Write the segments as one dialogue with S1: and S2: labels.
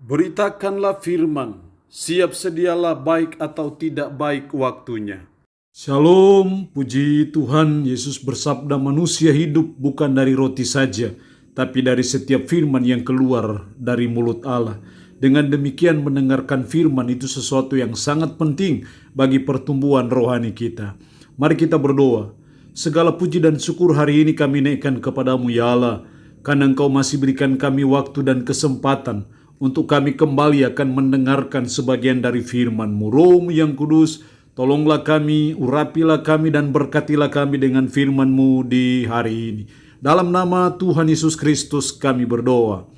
S1: Beritakanlah firman, siap sedialah baik atau tidak baik waktunya. Shalom, puji Tuhan. Yesus bersabda manusia hidup bukan dari roti saja, tapi dari setiap firman yang keluar dari mulut Allah. Dengan demikian mendengarkan firman itu sesuatu yang sangat penting bagi pertumbuhan rohani kita. Mari kita berdoa. Segala puji dan syukur hari ini kami naikkan kepadamu ya Allah, karena Engkau masih berikan kami waktu dan kesempatan untuk kami kembali akan mendengarkan sebagian dari firman-Mu. Roh yang kudus, tolonglah kami, urapilah kami dan berkatilah kami dengan firman-Mu di hari ini. Dalam nama Tuhan Yesus Kristus kami berdoa.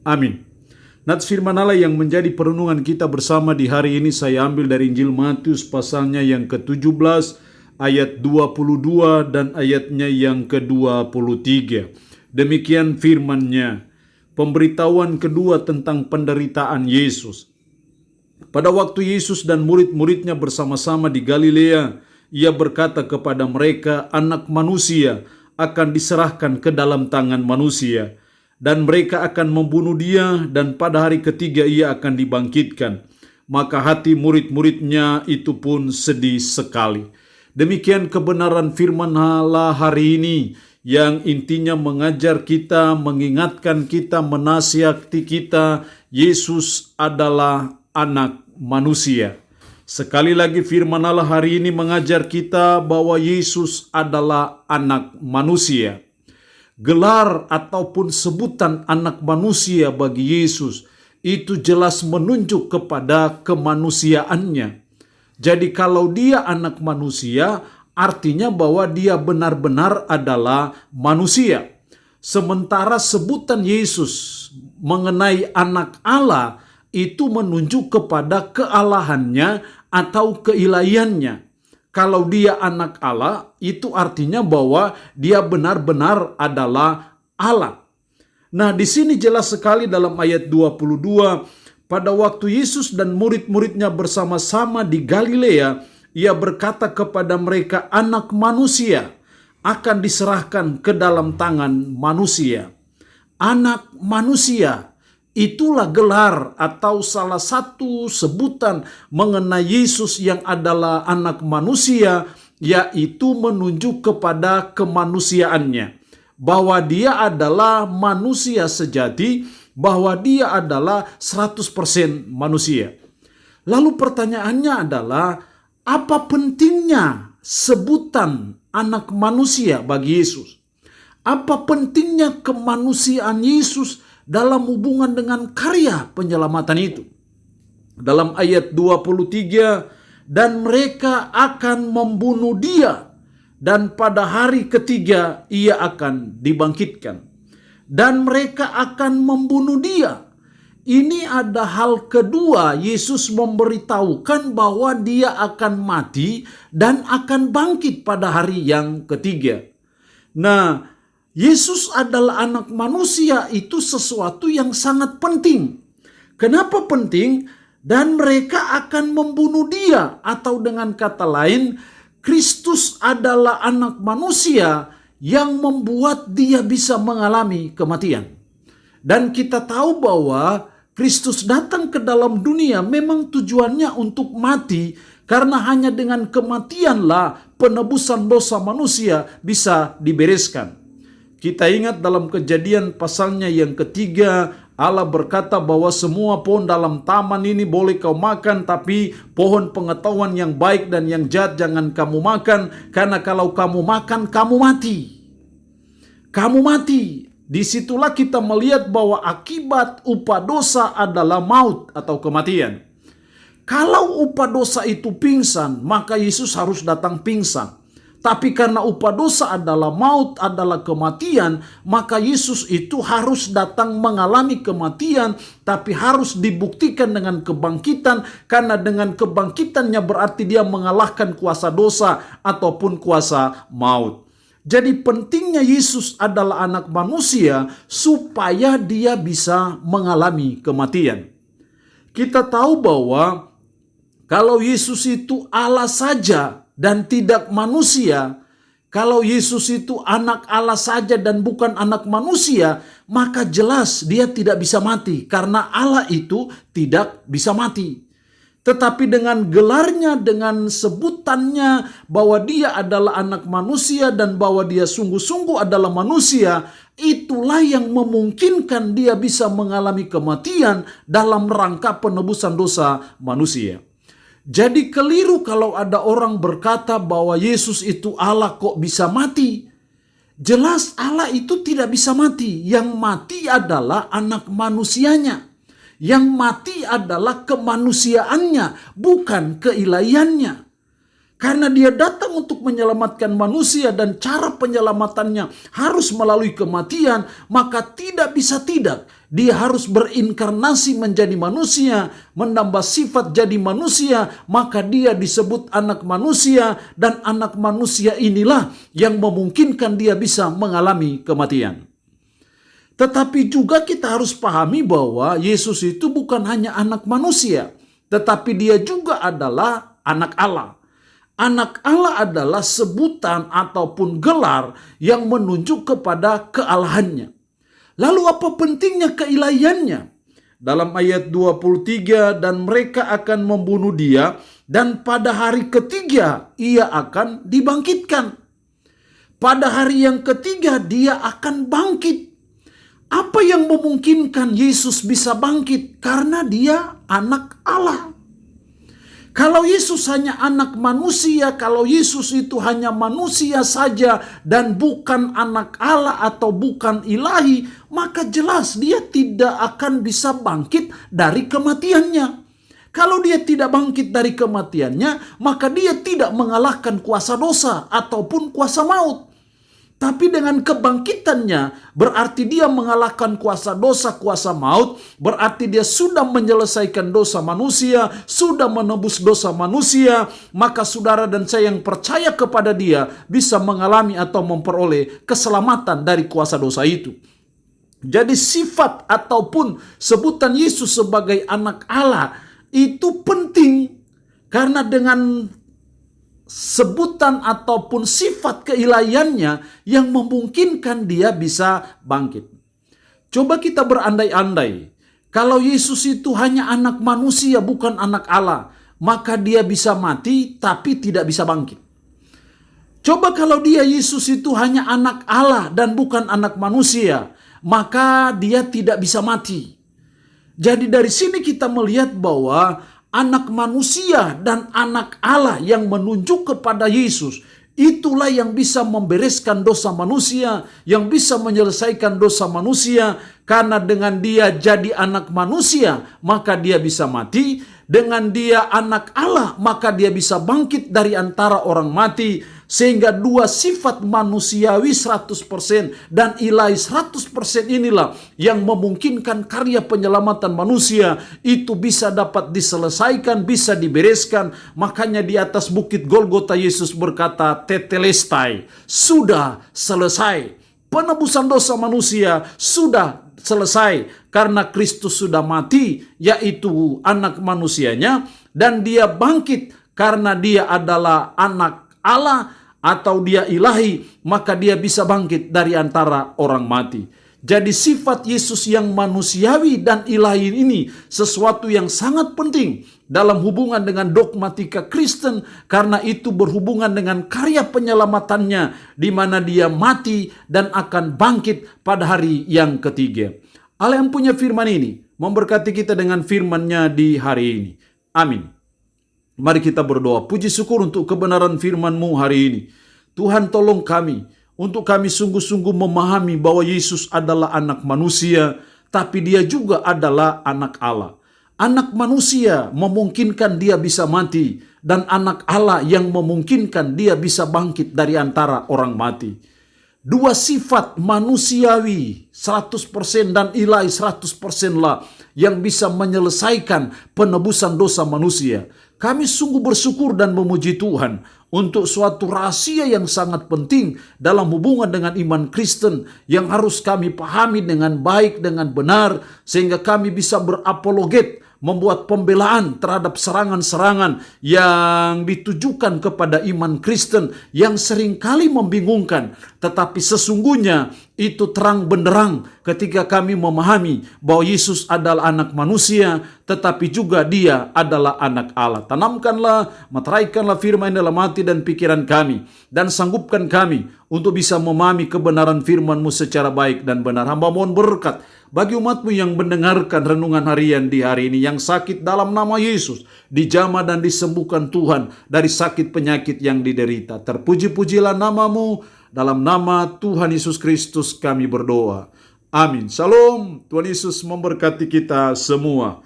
S1: Amin. Nats firman Allah yang menjadi perenungan kita bersama di hari ini saya ambil dari Injil Matius pasalnya yang ke-17 ayat 22 dan ayatnya yang ke-23. Demikian firman-Nya. Pemberitahuan kedua tentang penderitaan Yesus. Pada waktu Yesus dan murid-muridnya bersama-sama di Galilea, Ia berkata kepada mereka, Anak manusia akan diserahkan ke dalam tangan manusia, dan mereka akan membunuh Dia, dan pada hari ketiga Ia akan dibangkitkan. Maka hati murid-muridnya itu pun sedih sekali. Demikian kebenaran firman Allah hari ini, yang intinya mengajar kita, mengingatkan kita, menasihati kita, Yesus adalah anak manusia. Sekali lagi firman Allah hari ini mengajar kita bahwa Yesus adalah anak manusia. Gelar ataupun sebutan anak manusia bagi Yesus itu jelas menunjuk kepada kemanusiaannya. Jadi kalau Dia anak manusia, artinya bahwa Dia benar-benar adalah manusia. Sementara sebutan Yesus mengenai anak Allah itu menunjuk kepada kealahannya atau keilahiannya. Kalau Dia anak Allah, itu artinya bahwa Dia benar-benar adalah Allah. Nah, di sini jelas sekali dalam ayat 22, pada waktu Yesus dan murid-muridnya bersama-sama di Galilea, Ia berkata kepada mereka, Anak manusia akan diserahkan ke dalam tangan manusia. Anak manusia, itulah gelar atau salah satu sebutan mengenai Yesus yang adalah anak manusia, yaitu menunjuk kepada kemanusiaannya. Bahwa Dia adalah manusia sejati, bahwa Dia adalah 100% manusia. Lalu pertanyaannya adalah, apa pentingnya sebutan anak manusia bagi Yesus? Apa pentingnya kemanusiaan Yesus dalam hubungan dengan karya penyelamatan itu? Dalam ayat 23, dan mereka akan membunuh Dia, dan pada hari ketiga Ia akan dibangkitkan. Dan mereka akan membunuh Dia. Ini ada hal kedua, Yesus memberitahukan bahwa Dia akan mati dan akan bangkit pada hari yang ketiga. Nah, Yesus adalah anak manusia, itu sesuatu yang sangat penting. Kenapa penting? Dan mereka akan membunuh Dia, atau dengan kata lain, Kristus adalah anak manusia yang membuat Dia bisa mengalami kematian. Dan kita tahu bahwa Kristus datang ke dalam dunia memang tujuannya untuk mati, karena hanya dengan kematianlah penebusan dosa manusia bisa dibereskan. Kita ingat dalam Kejadian pasalnya yang ketiga, Allah berkata bahwa semua pohon dalam taman ini boleh kau makan, tapi pohon pengetahuan yang baik dan yang jahat jangan kamu makan, karena kalau kamu makan, kamu mati. Kamu mati. Disitulah kita melihat bahwa akibat upah dosa adalah maut atau kematian. Kalau upah dosa itu pingsan, maka Yesus harus datang pingsan. Tapi karena upah dosa adalah maut, adalah kematian, maka Yesus itu harus datang mengalami kematian, tapi harus dibuktikan dengan kebangkitan, karena dengan kebangkitannya berarti Dia mengalahkan kuasa dosa ataupun kuasa maut. Jadi pentingnya Yesus adalah anak manusia supaya Dia bisa mengalami kematian. Kita tahu bahwa kalau Yesus itu Allah saja dan tidak manusia, Kalau Yesus itu anak Allah saja dan bukan anak manusia, maka jelas dia tidak bisa mati. Karena Allah itu tidak bisa mati. Tetapi dengan gelarnya, dengan sebutannya bahwa dia adalah anak manusia dan bahwa dia sungguh-sungguh adalah manusia, itulah yang memungkinkan dia bisa mengalami kematian dalam rangka penebusan dosa manusia. Jadi keliru kalau ada orang berkata bahwa Yesus itu Allah kok bisa mati. Jelas Allah itu tidak bisa mati. Yang mati adalah anak manusianya. Yang mati adalah kemanusiaannya, bukan keilahiannya. Karena dia datang untuk menyelamatkan manusia dan cara penyelamatannya harus melalui kematian, maka tidak bisa tidak. Dia harus berinkarnasi menjadi manusia, menambah sifat jadi manusia, maka dia disebut anak manusia, dan anak manusia inilah yang memungkinkan dia bisa mengalami kematian. Tetapi juga kita harus pahami bahwa Yesus itu bukan hanya anak manusia, tetapi dia juga adalah anak Allah. Anak Allah adalah sebutan ataupun gelar yang menunjuk kepada kealahannya. Lalu apa pentingnya keilahiannya? Dalam ayat 23, dan mereka akan membunuh dia, dan pada hari ketiga ia akan dibangkitkan. Pada hari yang ketiga dia akan bangkit. Apa yang memungkinkan Yesus bisa bangkit? Karena dia anak Allah. Kalau Yesus hanya anak manusia, kalau Yesus itu hanya manusia saja dan bukan anak Allah atau bukan ilahi, maka jelas dia tidak akan bisa bangkit dari kematiannya. Kalau dia tidak bangkit dari kematiannya, maka dia tidak mengalahkan kuasa dosa ataupun kuasa maut. Tapi dengan kebangkitannya, berarti dia mengalahkan kuasa dosa, kuasa maut, berarti dia sudah menyelesaikan dosa manusia, sudah menebus dosa manusia, maka saudara dan saya yang percaya kepada dia bisa mengalami atau memperoleh keselamatan dari kuasa dosa itu. Jadi sifat ataupun sebutan Yesus sebagai anak Allah itu penting, karena dengan sebutan ataupun sifat keilahiannya yang memungkinkan dia bisa bangkit. Coba kita berandai-andai, kalau Yesus itu hanya anak manusia bukan anak Allah, maka dia bisa mati tapi tidak bisa bangkit. Coba kalau dia Yesus itu hanya anak Allah dan bukan anak manusia, maka dia tidak bisa mati. Jadi dari sini kita melihat bahwa anak manusia dan anak Allah yang menunjuk kepada Yesus, itulah yang bisa membereskan dosa manusia, yang bisa menyelesaikan dosa manusia. Karena dengan dia jadi anak manusia, maka dia bisa mati. Dengan dia anak Allah, maka dia bisa bangkit dari antara orang mati. Sehingga dua sifat manusiawi 100% dan ilahi 100% inilah yang memungkinkan karya penyelamatan manusia itu bisa dapat diselesaikan, bisa dibereskan. Makanya di atas bukit Golgota Yesus berkata, tetelestai, sudah selesai. Penebusan dosa manusia sudah selesai karena Kristus sudah mati, yaitu anak manusianya, dan dia bangkit karena dia adalah anak Allah atau dia ilahi, maka dia bisa bangkit dari antara orang mati. Jadi sifat Yesus yang manusiawi dan ilahi ini sesuatu yang sangat penting dalam hubungan dengan dogmatika Kristen, karena itu berhubungan dengan karya penyelamatannya di mana dia mati dan akan bangkit pada hari yang ketiga. Allah yang punya firman ini memberkati kita dengan firman-Nya di hari ini. Amin. Mari kita berdoa. Puji syukur untuk kebenaran firman-Mu hari ini. Tuhan, tolong kami untuk kami sungguh-sungguh memahami bahwa Yesus adalah anak manusia, tapi dia juga adalah anak Allah. Anak manusia memungkinkan dia bisa mati, dan anak Allah yang memungkinkan dia bisa bangkit dari antara orang mati. Dua sifat manusiawi 100% dan ilahi 100% lah yang bisa menyelesaikan penebusan dosa manusia. Kami sungguh bersyukur dan memuji Tuhan untuk suatu rahasia yang sangat penting dalam hubungan dengan iman Kristen yang harus kami pahami dengan baik, dengan benar, sehingga kami bisa berapologet, membuat pembelaan terhadap serangan-serangan yang ditujukan kepada iman Kristen yang seringkali membingungkan. Tetapi sesungguhnya itu terang benderang ketika kami memahami bahwa Yesus adalah anak manusia, tetapi juga dia adalah anak Allah. Tanamkanlah, meteraikanlah firman dalam hati dan pikiran kami, dan sanggupkan kami untuk bisa memahami kebenaran firman-Mu secara baik dan benar. Hamba mohon berkat bagi umat-Mu yang mendengarkan renungan harian di hari ini, yang sakit dalam nama Yesus, dijamah dan disembuhkan Tuhan dari sakit penyakit yang diderita. Terpuji-pujilah nama-Mu, dalam nama Tuhan Yesus Kristus kami berdoa. Amin. Shalom. Tuhan Yesus memberkati kita semua.